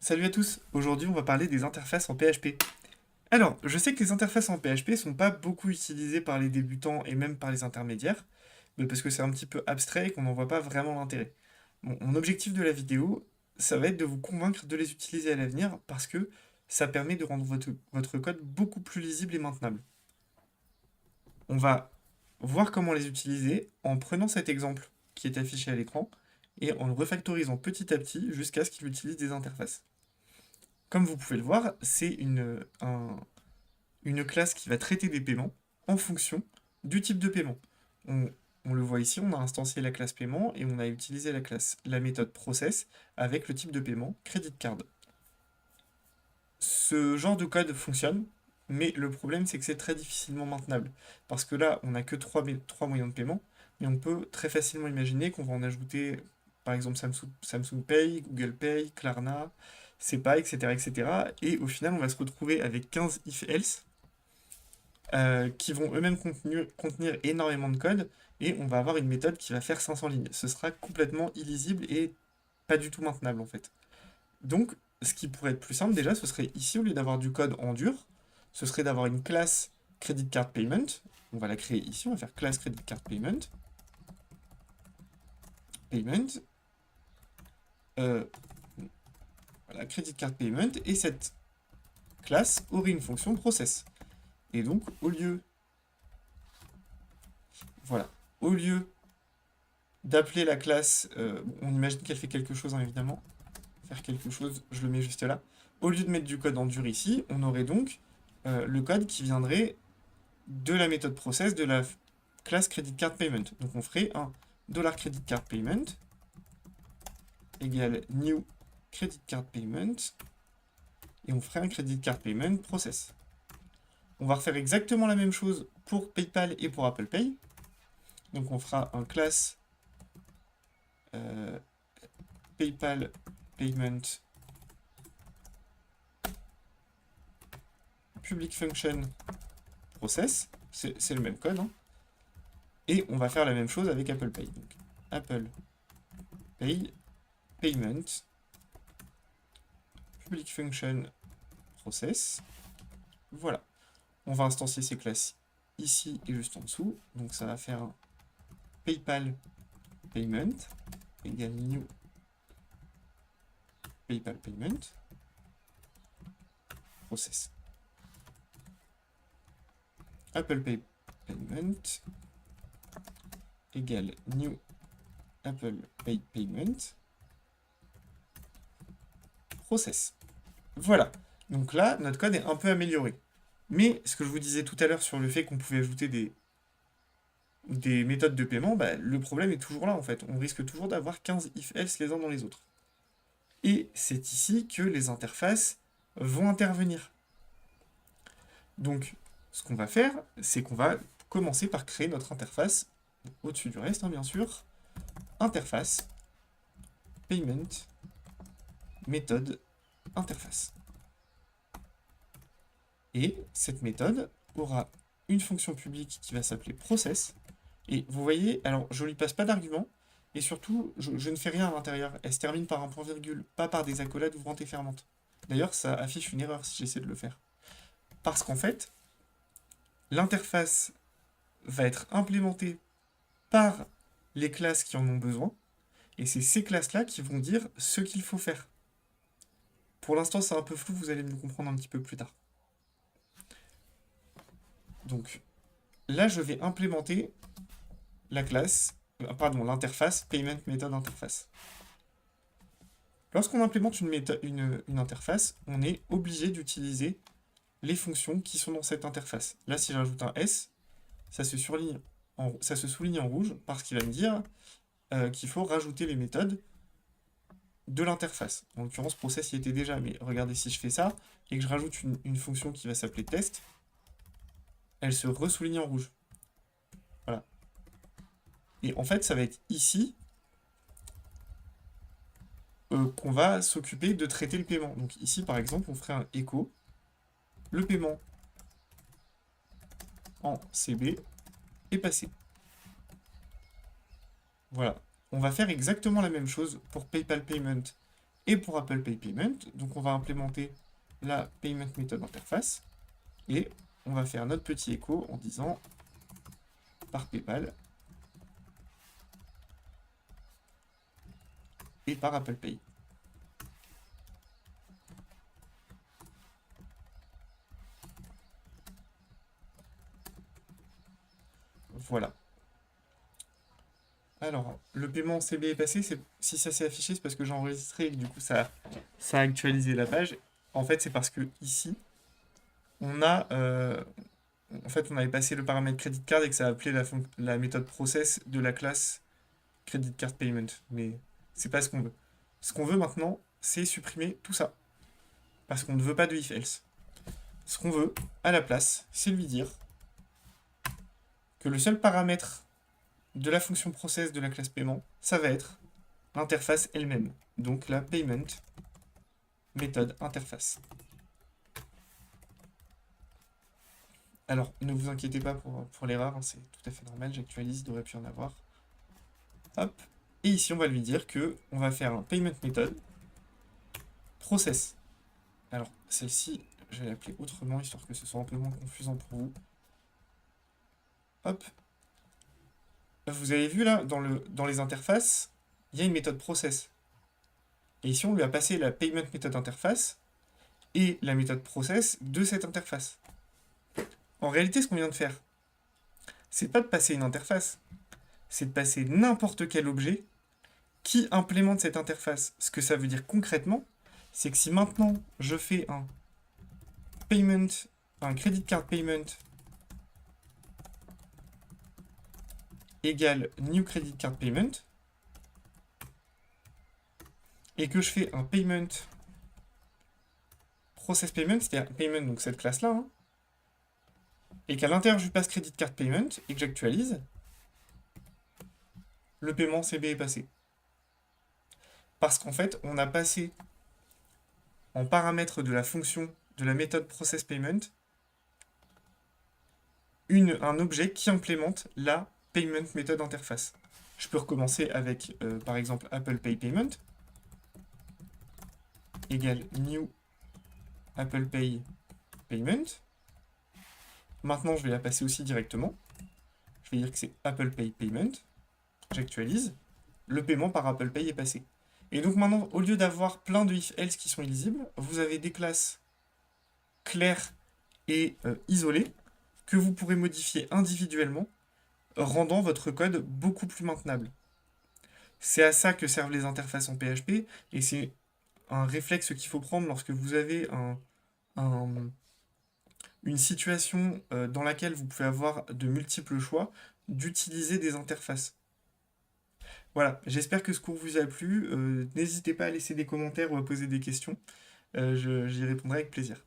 Salut à tous, aujourd'hui on va parler des interfaces en PHP. Alors, je sais que les interfaces en PHP sont pas beaucoup utilisées par les débutants et même par les intermédiaires, mais parce que c'est un petit peu abstrait et qu'on n'en voit pas vraiment l'intérêt. Bon, mon objectif de la vidéo, ça va être de vous convaincre de les utiliser à l'avenir parce que ça permet de rendre votre code beaucoup plus lisible et maintenable. On va voir comment les utiliser en prenant cet exemple qui est affiché à l'écran et en le refactorisant petit à petit jusqu'à ce qu'il utilise des interfaces. Comme vous pouvez le voir, c'est une classe qui va traiter des paiements en fonction du type de paiement. On, on le voit ici, on a instancié la classe paiement et on a utilisé la méthode process avec le type de paiement credit card. Ce genre de code fonctionne, mais le problème c'est que c'est très difficilement maintenable. Parce que là, on n'a que trois moyens de paiement, mais on peut très facilement imaginer qu'on va en ajouter, par exemple, Samsung Pay, Google Pay, Klarna, SEPA, etc., etc. Et au final, on va se retrouver avec 15 if-else qui vont eux-mêmes contenir énormément de code, et on va avoir une méthode qui va faire 500 lignes. Ce sera complètement illisible et pas du tout maintenable en fait. Donc, ce qui pourrait être plus simple déjà, ce serait ici, au lieu d'avoir du code en dur, ce serait d'avoir une classe Credit Card Payment. On va la créer ici, on va faire classe Credit Card Payment. Payment. Euh, voilà, Credit Card Payment. Et cette classe aurait une fonction process. Et donc, voilà, au lieu d'appeler la classe, on imagine qu'elle fait quelque chose, hein, évidemment. Faire quelque chose, je le mets juste là. Au lieu de mettre du code en dur ici, on aurait donc le code qui viendrait de la méthode process de la classe credit card payment. Donc on ferait un $credit card payment égale new credit card payment et on ferait un credit card payment process. On va refaire exactement la même chose pour PayPal et pour Apple Pay. Donc on fera un class PayPal payment public function process. C'est le même code, hein. Et on va faire la même chose avec Apple Pay. Donc, Apple Pay, Payment, Public Function, Process. Voilà. On va instancier ces classes ici et juste en dessous. Donc ça va faire un PayPal Payment égale new PayPal Payment Process. Apple Pay Payment égale new Apple Pay Payment Process. Voilà. Donc là, notre code est un peu amélioré. Mais ce que je vous disais tout à l'heure sur le fait qu'on pouvait ajouter des méthodes de paiement, bah, le problème est toujours là en fait. On risque toujours d'avoir 15 if-else les uns dans les autres. Et c'est ici que les interfaces vont intervenir. Donc, ce qu'on va faire, c'est qu'on va commencer par créer notre interface, au-dessus du reste, hein, bien sûr. Interface, payment, méthode, interface. Et cette méthode aura une fonction publique qui va s'appeler process. Et vous voyez, alors je ne lui passe pas d'argument, et surtout, je ne fais rien à l'intérieur. Elle se termine par un point virgule, pas par des accolades ouvrantes et fermantes. D'ailleurs, ça affiche une erreur si j'essaie de le faire. Parce qu'en fait, l'interface va être implémentée par les classes qui en ont besoin, et c'est ces classes-là qui vont dire ce qu'il faut faire. Pour l'instant, c'est un peu flou, vous allez me comprendre un petit peu plus tard. Donc, là, je vais implémenter la classe, l'interface payment method interface. Lorsqu'on implémente une interface, on est obligé d'utiliser les fonctions qui sont dans cette interface. Là, si j'ajoute un S, ça se souligne en rouge parce qu'il va me dire qu'il faut rajouter les méthodes de l'interface. En l'occurrence, process y était déjà, mais regardez, si je fais ça et que je rajoute une fonction qui va s'appeler test, elle se ressouligne en rouge. Voilà. Et en fait, ça va être ici qu'on va s'occuper de traiter le paiement. Donc ici, par exemple, on ferait un echo, le paiement en CB est passé. Voilà. On va faire exactement la même chose pour PayPal Payment Et pour Apple Pay Payment, donc on va implémenter la Payment Method Interface et on va faire notre petit écho en disant par PayPal et par Apple Pay. Voilà. Alors, le paiement CB est passé, si ça s'est affiché, c'est parce que j'ai enregistré et que du coup ça a actualisé la page. En fait, c'est parce que ici, on a, en fait, on avait passé le paramètre credit card et que ça a appelé la méthode process de la classe credit card payment. Mais c'est pas ce qu'on veut. Ce qu'on veut maintenant, c'est supprimer tout ça. Parce qu'on ne veut pas de if else. Ce qu'on veut, à la place, c'est lui dire que le seul paramètre de la fonction process de la classe paiement, ça va être l'interface elle-même. Donc la payment méthode interface. Alors, ne vous inquiétez pas pour l'erreur, hein, c'est tout à fait normal, j'actualise, il devrait plus en avoir. Hop. Et ici, on va lui dire que on va faire un payment method process. Alors, celle-ci, je vais l'appeler autrement, histoire que ce soit un peu moins confusant pour vous. Hop. Vous avez vu là, dans les interfaces, il y a une méthode process. Et ici, on lui a passé la payment method interface et la méthode process de cette interface. En réalité, ce qu'on vient de faire, c'est pas de passer une interface, c'est de passer n'importe quel objet qui implémente cette interface. Ce que ça veut dire concrètement, c'est que si maintenant je fais un payment, un credit card payment égale new credit card payment, et que je fais un payment process payment, c'est-à-dire payment, donc cette classe-là, hein, et qu'à l'intérieur je passe credit card payment, et que j'actualise, le paiement CB est passé. Parce qu'en fait, on a passé en paramètre de la fonction de la méthode process payment un objet qui implémente la payment method interface. Je peux recommencer avec, par exemple, Apple Pay Payment égale new Apple Pay Payment. Maintenant, je vais la passer aussi directement. Je vais dire que c'est Apple Pay Payment. J'actualise. Le paiement par Apple Pay est passé. Et donc maintenant, au lieu d'avoir plein de if-else qui sont illisibles, vous avez des classes claires et isolées que vous pourrez modifier individuellement, rendant votre code beaucoup plus maintenable. C'est à ça que servent les interfaces en PHP, et c'est un réflexe qu'il faut prendre lorsque vous avez une situation dans laquelle vous pouvez avoir de multiples choix, d'utiliser des interfaces. Voilà, j'espère que ce cours vous a plu. N'hésitez pas à laisser des commentaires ou à poser des questions. J'y répondrai avec plaisir.